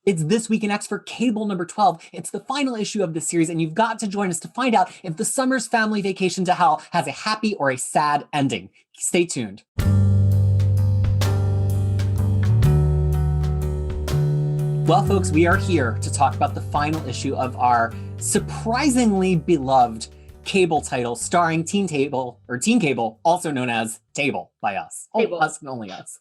It's This Week in X for Cable number 12. It's the final issue of this series, and you've got to join us to find out if the summer's family vacation to hell has a happy or a sad ending. Stay tuned. Well, folks, we are here to talk about the final issue of our surprisingly beloved Cable title starring Teen Cable, also known as Table by us. Table. Us and only us.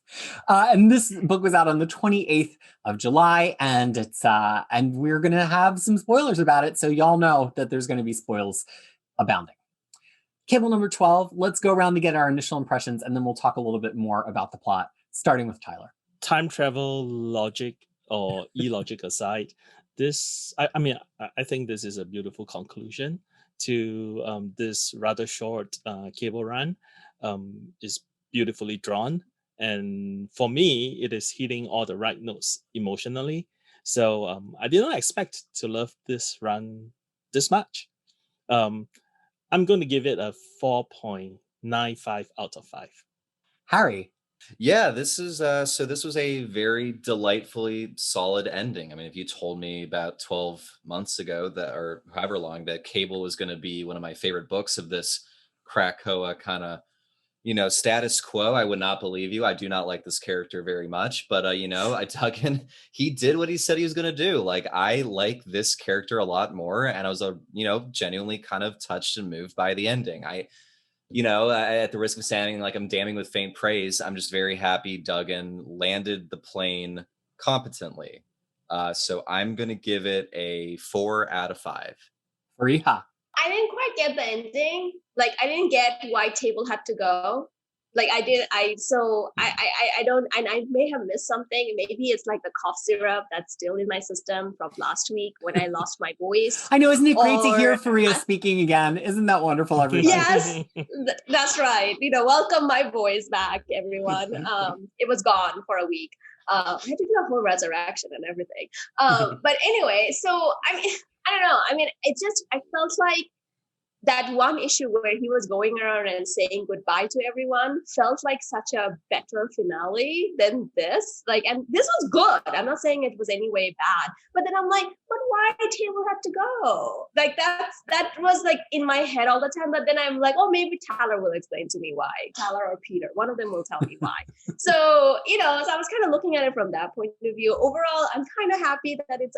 And this book was out on the 28th of July, and it's and we're gonna have some spoilers about it, so y'all know that there's gonna be spoils abounding. Cable number 12, let's go around to get our initial impressions, and then we'll talk a little bit more about the plot, starting with Tyler. Time travel logic or e-logic aside, I think this is a beautiful conclusion to this rather short Cable run. Is beautifully drawn, and for me it is hitting all the right notes emotionally. So I did not expect to love this run this much. I'm going to give it a 4.95 out of 5. Harry. Yeah, this is this was a very delightfully solid ending. I mean, if you told me about 12 months ago that, or however long, that Cable was going to be one of my favorite books of this Krakoa kind of, status quo, I would not believe you. I do not like this character very much, but Duggan, he did what he said he was going to do. Like, I like this character a lot more, and I was genuinely kind of touched and moved by the ending. At the risk of sounding like I'm damning with faint praise, I'm just very happy Duggan landed the plane competently. So I'm going to give it a 4 out of 5. Riha. I didn't quite get the ending. Like, I didn't get why Table had to go. Like, I don't, and I may have missed something. Maybe it's like the cough syrup that's still in my system from last week when I lost my voice. I know, isn't it great to hear Faria speaking again? Isn't that wonderful, everybody? Yes, that's right. Welcome my voice back, everyone. It was gone for a week. I had to do a whole resurrection and everything. But anyway, so I don't know. I felt like that one issue where he was going around and saying goodbye to everyone felt like such a better finale than this. And this was good. I'm not saying it was any way bad, but then I'm like, but why Table had to go? That was in my head all the time. But then I'm like, oh, maybe Tyler will explain to me why. Tyler or Peter, one of them will tell me why. So I was kind of looking at it from that point of view. Overall, I'm kind of happy that it's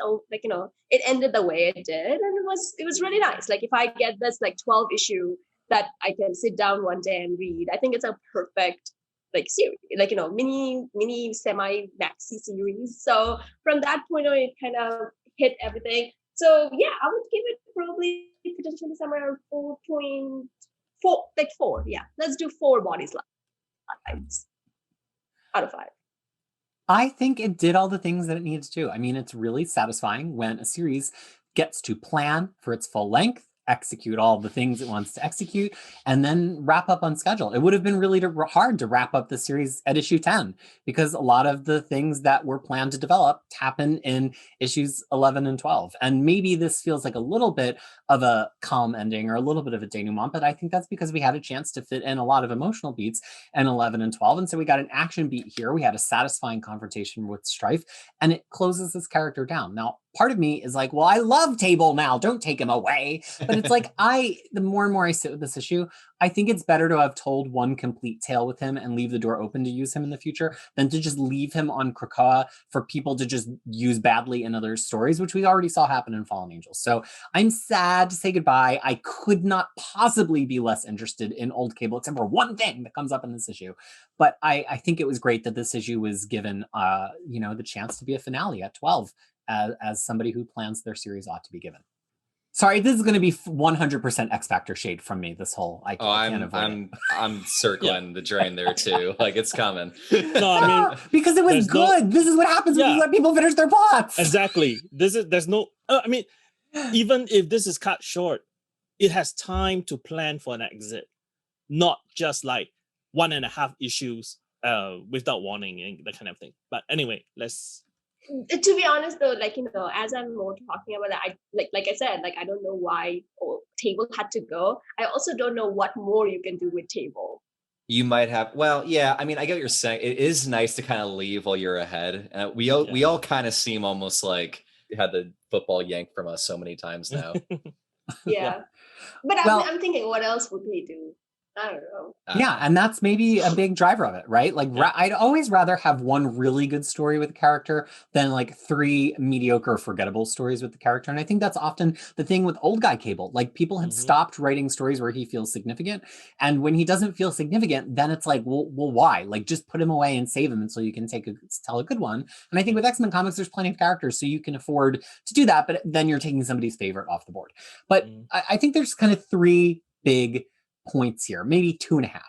it ended the way it did, and it was really nice. If I get this 12 issue that I can sit down one day and read, I think it's a perfect series, mini semi maxi series. So from that point on, it kind of hit everything. So yeah, I would give it probably potentially somewhere around 4.4, 4. Yeah, let's do 4 body slides out of 5. I think it did all the things that it needs to do. I mean, it's really satisfying when a series gets to plan for its full length, execute all the things it wants to execute, and then wrap up on schedule. It would have been really hard to wrap up the series at issue 10 because a lot of the things that were planned to develop happen in issues 11 and 12. And maybe this feels like a little bit of a calm ending or a little bit of a denouement, but I think that's because we had a chance to fit in a lot of emotional beats in 11 and 12. And so we got an action beat here. We had a satisfying confrontation with Strife, and it closes this character down. Now, part of me is like, well, I love Table now. Don't take him away. But it's the more and more I sit with this issue, I think it's better to have told one complete tale with him and leave the door open to use him in the future than to just leave him on Krakoa for people to just use badly in other stories, which we already saw happen in Fallen Angels. So I'm sad to say goodbye. I could not possibly be less interested in old Cable, except for one thing that comes up in this issue. But I think it was great that this issue was given, the chance to be a finale at 12. As somebody who plans their series ought to be given. Sorry, this is going to be 100% X Factor shade from me. This whole I can't avoid it. I'm circling the drain there too. It's coming. No, because it was good. This is what happens when you let people finish their plots. Exactly. There's no. Even if this is cut short, it has time to plan for an exit, not just 1.5 issues without warning and that kind of thing. But anyway, let's. To be honest though, as I'm more talking about that, I said, I don't know why Table had to go. I also don't know what more you can do with Table. You might have, well, yeah. I mean, I get what you're saying. It is nice to kind of leave while you're ahead. We all kind of seem almost like we had the football yanked from us so many times now. Yeah. But Well, I'm thinking, what else would he do? I don't know. yeah, and that's maybe a big driver of it, right? Like, I'd always rather have one really good story with a character than like three mediocre, forgettable stories with the character. And I think that's often the thing with old guy Cable. Like, people have stopped writing stories where he feels significant, and when he doesn't feel significant, then it's like, well, why? Like, just put him away and save him until you can tell a good one. And I think with X-Men comics, there's plenty of characters, so you can afford to do that. But then you're taking somebody's favorite off the board. But I think there's kind of three big points here, maybe 2.5.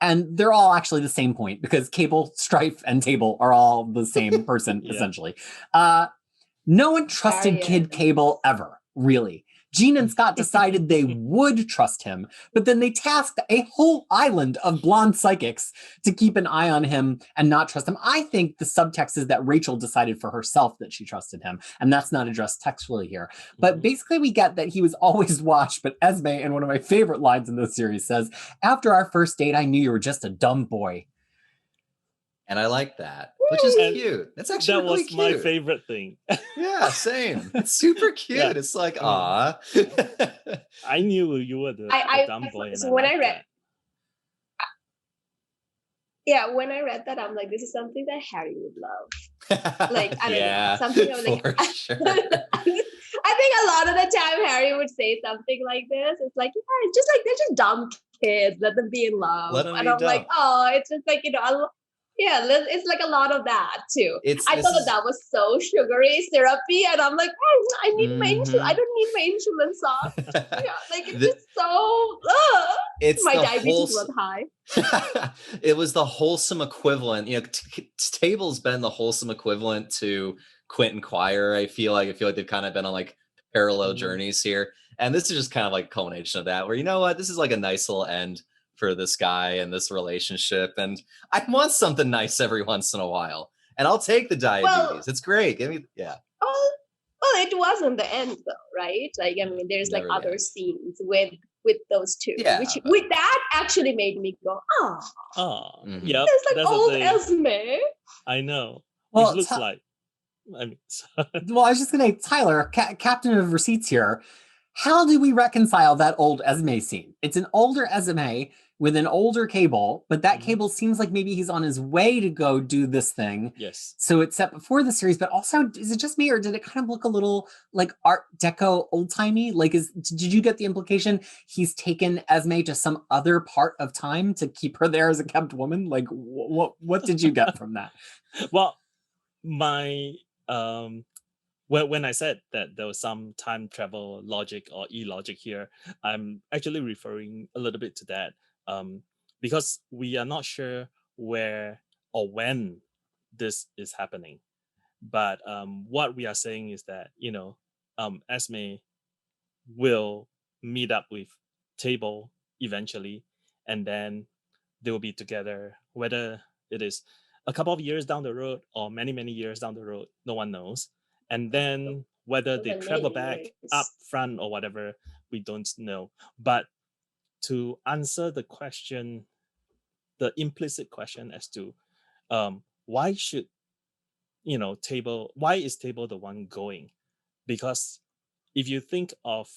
And they're all actually the same point because Cable, Strife, and Table are all the same person, essentially. No one trusted Kid Cable ever, really. Gene and Scott decided they would trust him, but then they tasked a whole island of blonde psychics to keep an eye on him and not trust him. I think the subtext is that Rachel decided for herself that she trusted him, and that's not addressed textually here. But basically, we get that he was always watched, but Esme, in one of my favorite lines in this series, says, "After our first date, I knew you were just a dumb boy." And I like that, which is cute. That's actually really cute. That was my favorite thing. Yeah, same. It's super cute. Yeah. It's like, ah. I knew you were the dumb boy. So when I read, when I read that, I'm like, this is something that Harry would love. Like, I don't know, something I was like, sure. I think a lot of the time Harry would say something like this. It's like, yeah, it's just like, they're just dumb kids. Let them be in love. And I'm like, oh, it's just like, it's like a lot of that too. I thought that was so sugary, syrupy, and I'm like, I need my insulin. I don't need my insulin sauce. Like it's just so. It's my diabetes was high. It was the wholesome equivalent. Table's been the wholesome equivalent to Quint and Quire. I feel like they've kind of been on like parallel journeys here, and this is just kind of like a culmination of that. Where, you know what, this is like a nice little end for this guy and this relationship, and I want something nice every once in a while, and I'll take the diabetes. It's great. Give me, Well, it wasn't the end though, right? Like, I mean, there's like other scenes with those two, which with that actually made me go, yeah, it's like old Esme. I know. Well, it looks like. I mean, well, I was just gonna say, Tyler, captain of receipts here. How do we reconcile that old Esme scene? It's an older Esme with an older Cable, but that Cable seems like maybe he's on his way to go do this thing. Yes. So it's set before the series, but also, is it just me, or did it kind of look a little like Art Deco old-timey? Like, did you get the implication he's taken Esme to some other part of time to keep her there as a kept woman? Like, what did you get from that? Well, my when I said that there was some time travel logic or e-logic here, I'm actually referring a little bit to that, because we are not sure where or when this is happening. But what we are saying is that, Esme will meet up with Table eventually, and then they will be together, whether it is a couple of years down the road or many, many years down the road, no one knows. And then whether they travel back up front or whatever, we don't know. But to answer the question, the implicit question as to why should why is Table the one going? Because if you think of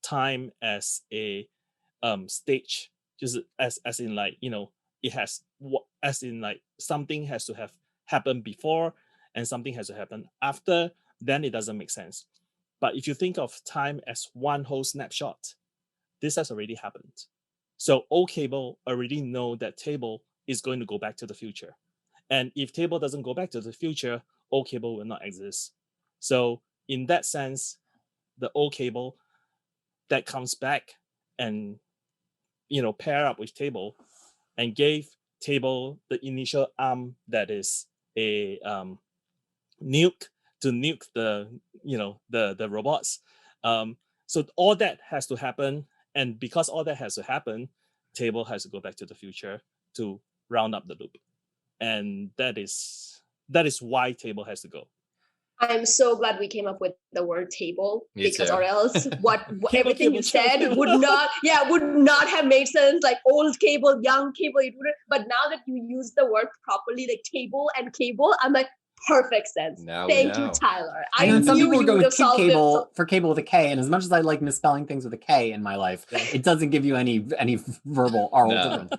time as a stage, just as in like, it has, as in like something has to have happened before and something has to happen after, then it doesn't make sense. But if you think of time as one whole snapshot, this has already happened. So old Cable already know that Table is going to go back to the future. And if Table doesn't go back to the future, old Cable will not exist. So in that sense, the old Cable that comes back and, pair up with Table and gave Table the initial arm that is a nuke to nuke the the robots. So all that has to happen, and because all that has to happen, Table has to go back to the future to round up the loop, and that is why Table has to go. I'm so glad we came up with the word table, Me because too. or else Cable, everything cable, you show, said cable. would not have made sense. Like old cable, young cable, it wouldn't. But now that you use the word properly, like table and cable, I'm like, perfect sense. Now we Thank you, know. Tyler. I I know some knew people would you go would with have kid solved this. cable for cable with a K, and as much as I like misspelling things with a K in my life, Yeah. it doesn't give you any verbal oral No. difference.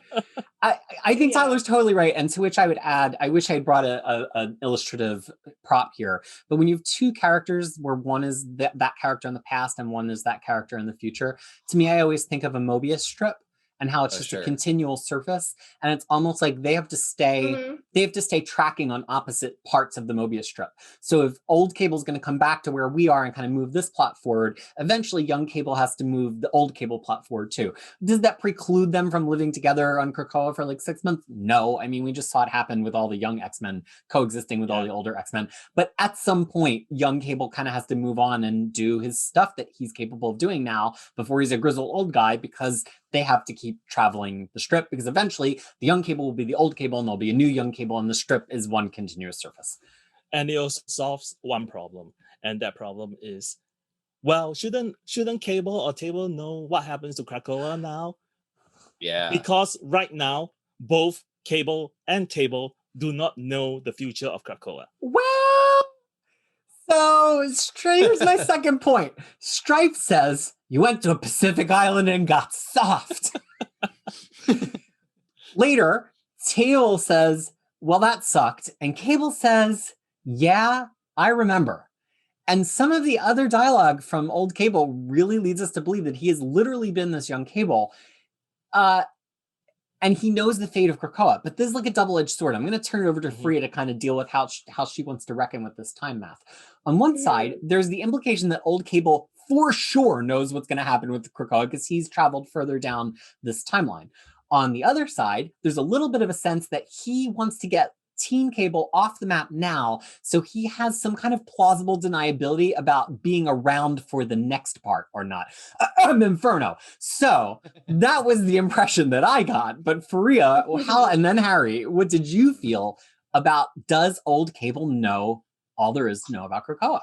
I think Yeah. Tyler's totally right, and to which I would add, I wish I had brought an illustrative prop here. But when you have two characters, where one is that character in the past and one is that character in the future, to me, I always think of a Mobius strip and how it's just a continual surface, and it's almost like they have to stay tracking on opposite parts of the Mobius strip. So if old Cable's going to come back to where we are and kind of move this plot forward, eventually young Cable has to move the old Cable plot forward too. Does that preclude them from living together on Krakoa for like 6 months? No. I mean, we just saw it happen with all the young X-Men coexisting with all the older X-Men. But at some point, young Cable kind of has to move on and do his stuff that he's capable of doing now before he's a grizzled old guy, because they have to keep traveling the strip, because eventually the young Cable will be the old Cable and there'll be a new young Cable, and the strip is one continuous surface. And it also solves one problem, and that problem is, well, shouldn't Cable or Table know what happens to Krakoa now? Yeah. Because right now, both Cable and Table do not know the future of Krakoa. Well, so here's my second point. Stripe says you went to a Pacific island and got soft. Later, Table says, well, that sucked. And Cable says, yeah, I remember. And some of the other dialogue from old Cable really leads us to believe that he has literally been this young Cable. And he knows the fate of Krakoa. But this is like a double-edged sword. I'm going to turn it over to Freya to kind of deal with how she wants to reckon with this time math. On one side, there's the implication that old Cable for sure knows what's going to happen with Krakoa, because he's traveled further down this timeline. On the other side, there's a little bit of a sense that he wants to get Teen Cable off the map now, so he has some kind of plausible deniability about being around for the next part or not. Inferno. So that was the impression that I got. But Faria, and then Harry, what did you feel about, does old Cable know all there is to know about Krakoa?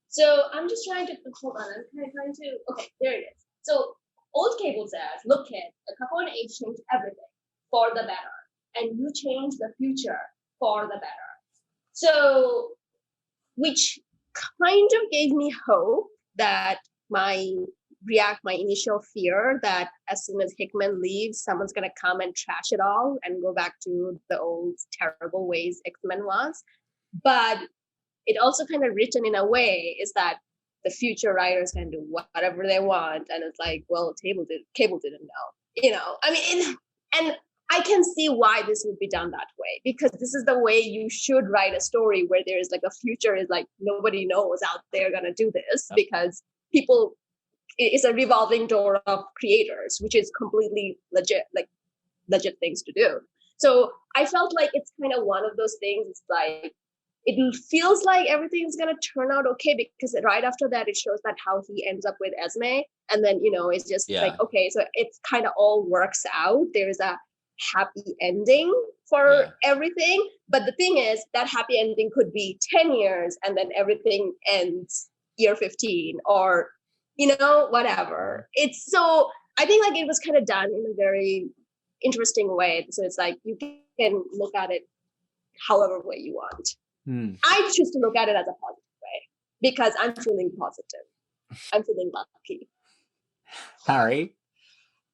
So I'm just trying to hold on. I'm kind of trying to. Okay, there it is. So old Cable says, "Look, kid, the Krakoan age changed everything for the better, and you change the future for the better." So, which kind of gave me hope that my initial fear that as soon as Hickman leaves, someone's gonna come and trash it all and go back to the old terrible ways X-Men was. But it also kind of written in a way is that the future writers can do whatever they want, and it's like, well, Cable didn't know, I mean, and I can see why this would be done that way, because this is the way you should write a story, where there is like a future is like nobody knows out there gonna do this, because people, it's a revolving door of creators, which is completely legit things to do. So I felt like it's kind of one of those things. It's like, it feels like everything's gonna turn out okay, because right after that it shows that how he ends up with Esme, and then it's just like, okay, so it's kind of all works out. There's a happy ending for everything, but the thing is that happy ending could be 10 years and then everything ends year 15, or whatever. It's so, I think like it was kind of done in a very interesting way, so it's like you can look at it however way you want. I choose to look at it as a positive way, because I'm feeling positive. I'm feeling lucky. Harry?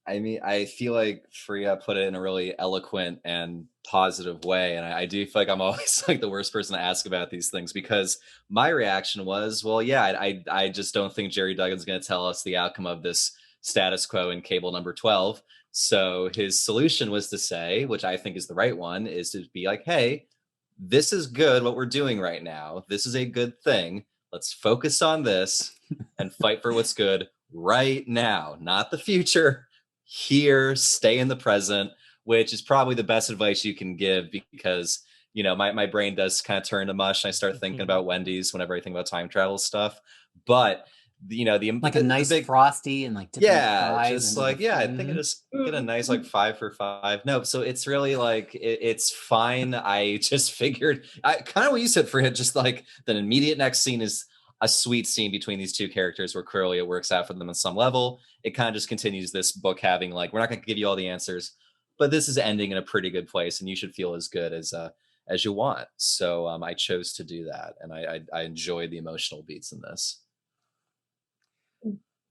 I mean, I feel like Freya put it in a really eloquent and positive way. And I do feel like I'm always like the worst person to ask about these things, because my reaction was, well, yeah, I just don't think Gerry Duggan's going to tell us the outcome of this status quo in Cable number 12. So his solution was to say, which I think is the right one, is to be like, hey, this is good what we're doing right now. This is a good thing. Let's focus on this and fight for what's good right now, not the future. Here, stay in the present, which is probably the best advice you can give, because my brain does kind of turn to mush and I start thinking about Wendy's whenever I think about time travel stuff. But Like a nice big frosty and like dipping the yeah, fries just into like the yeah, I think I Mhm. just get a nice like 5 for 5. No, so it's really like it's fine. I just figured I kind of what you said for it, just like the immediate next scene is a sweet scene between these two characters where clearly it works out for them on some level. It kind of just continues this book having like we're not going to give you all the answers, but this is ending in a pretty good place, and you should feel as good as you want. So I chose to do that, and I enjoyed the emotional beats in this.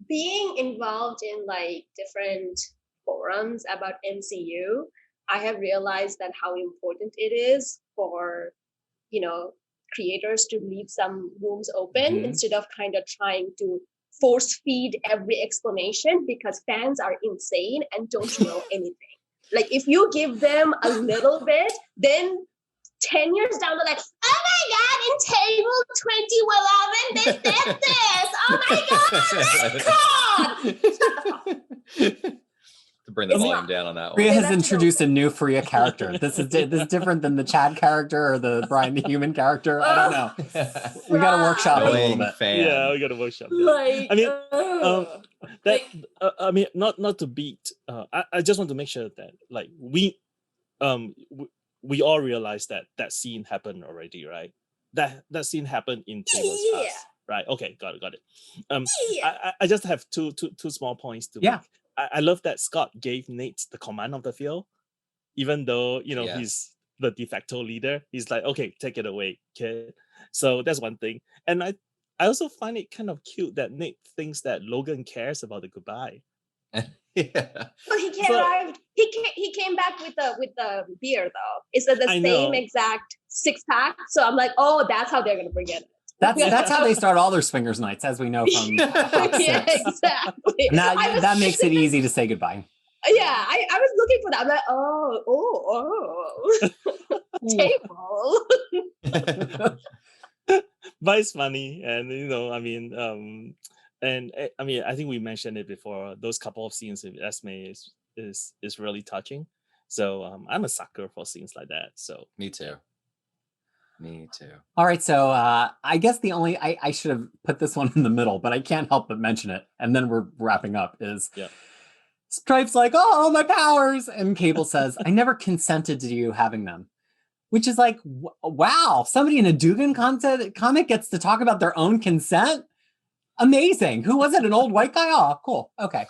Being involved in like different forums about MCU, I have realized that how important it is for, creators to leave some rooms open Mhm. instead of kind of trying to force feed every explanation, because fans are insane and don't know anything. Like if you give them a little bit, then 10 years down the line, oh my God, in table 2011, this. Oh my God. To bring the It's volume not. down on that Freya one. They has left it introduced a open. new Freya character. This is different than the Chad character or the Brian the Human character. I don't know. We got to workshop it a little Annoying bit. fan. Yeah, we got to workshop that. Like, I mean, that like, I mean, not to beat. I just want to make sure that like we all realize that scene happened already, right? That scene happened in Table's yeah, past, right? Okay, got it. yeah. I just have two small points to Yeah. make. I love that Scott gave Nate the command of the field, even though Yeah. he's the de facto leader. He's like, okay, take it away, kid. So that's one thing, and I also find it kind of cute that Nate thinks that Logan cares about the goodbye. Yeah. But he So- arrived. He came back with the beer though. It's the I same know. exact 6-pack. So I'm like, oh, that's how they're gonna forget it. That's how they start all their swingers nights, as we know from Fox Yeah, 6. exactly. And I was- that makes it easy to say goodbye. Yeah, I was looking for that. I'm like, table. But it's funny, and I think we mentioned it before. Those couple of scenes with Esme is really touching. So I'm a sucker for scenes like that. So Me too. All right, so I guess I should have put this one in the middle, but I can't help but mention it, and then we're wrapping up, is Yeah. Stripe's like, oh, my powers, and Cable says, I never consented to you having them. Which is like, wow, somebody in a Duggan comic gets to talk about their own consent? Amazing. Who was it, an old white guy? Oh, cool, okay.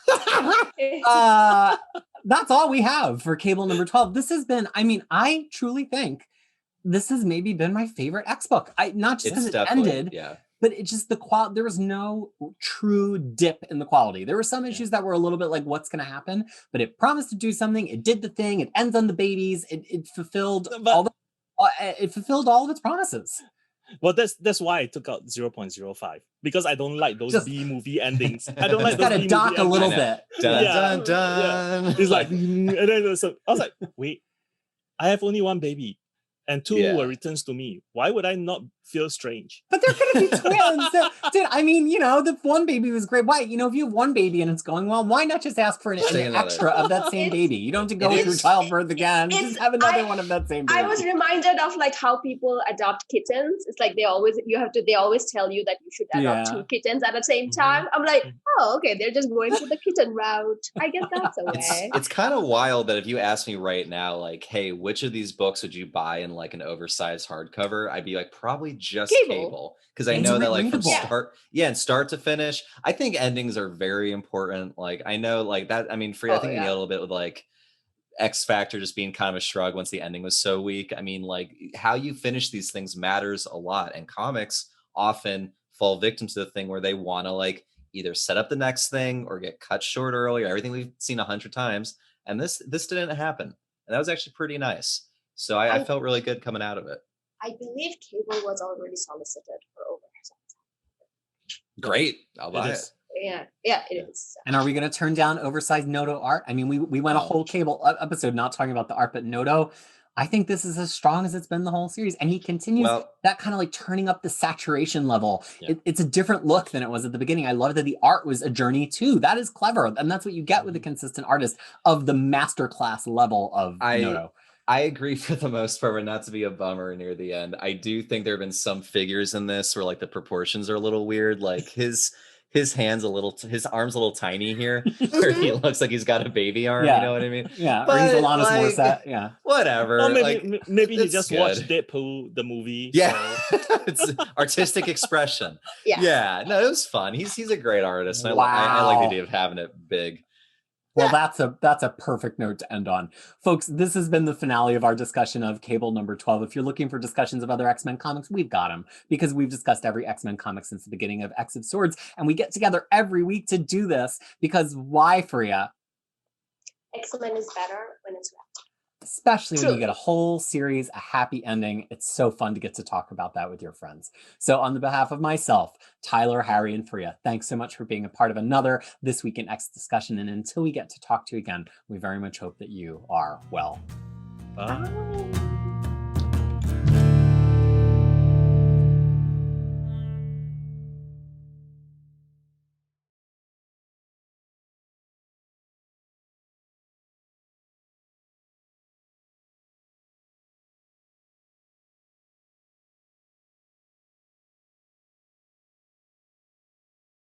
That's all we have for Cable number 12. This has been, I truly think this has maybe been my favorite X book. Not just because it ended, yeah. but it just the quality. There was no true dip in the quality. There were some issues that were a little bit like, what's going to happen? But it promised to do something. It did the thing. It ends on the babies. It fulfilled it fulfilled all of its promises. Well, that's why I took out 0.05, because I don't like those B movie endings. I don't like Just those got to B dock movie a little endings. bit. Dun Yeah. dun dun. It's like, and then so I was like, wait, I have only one baby, and two Yeah. were returns to me. Why would I not feel strange? But they're going to be twins. Dude, the one baby was great. Why? If you have one baby and it's going well, why not just ask for an Say another. extra of that same baby? You don't have to go It through is- childbirth again. Just have another I- one of that same baby. I was reminded of like how people adopt kittens. It's like they always tell you that you should adopt Yeah. 2 kittens at the same Mhm. time. I'm like, oh, okay, they're just going for the kitten route. I guess that's a way. It's kind of wild that if you ask me right now, like, hey, which of these books would you buy in like an oversized hardcover? I'd be like, probably just Cable. Because I It's know that like from readable. start to finish, I think endings are very important. Like I know like that, I mean, I think you nailed it a little bit with like X Factor just being kind of a shrug once the ending was so weak. I mean, like how you finish these things matters a lot. And comics often fall victim to the thing where they want to like either set up the next thing or get cut short early, or everything we've seen 100 times. And this didn't happen. And that was actually pretty nice. So I felt really good coming out of it. I believe Cable was already solicited for oversize. Great. I'll It buy it. is. Yeah, it is. And are we going to turn down oversized Noto art? I mean, we went a whole Cable episode not talking about the art, but Noto, I think this is as strong as it's been the whole series. And he continues that kind of like turning up the saturation level. Yeah. It's a different look than it was at the beginning. I love that the art was a journey too. That is clever. And that's what you get with a consistent artist of the masterclass level of Noto. I agree for the most part, but not to be a bummer near the end. I do think there have been some figures in this where like the proportions are a little weird. Like his his arm's a little tiny here, where he looks like he's got a baby arm. Yeah. You know what I mean? Yeah, or But, he's Alanis like, Morissette. Yeah. Whatever. Or like, maybe he it's just good. watched Deadpool the movie. Yeah, So. it's artistic expression. Yeah. Yeah, no, it was fun. He's a great artist. And I Wow. like the idea of having it big. Well, that's a perfect note to end on. Folks, this has been the finale of our discussion of Cable number 12. If you're looking for discussions of other X-Men comics, we've got them, because we've discussed every X-Men comic since the beginning of X of Swords, and we get together every week to do this, because why, Freya? X-Men is better when it's wrapped. Especially when you Truly. get a whole series, a happy ending. It's so fun to get to talk about that with your friends. So on the behalf of myself, Tyler, Harry, and Freya, thanks so much for being a part of another This Week in X discussion. And until we get to talk to you again, we very much hope that you are well. Bye.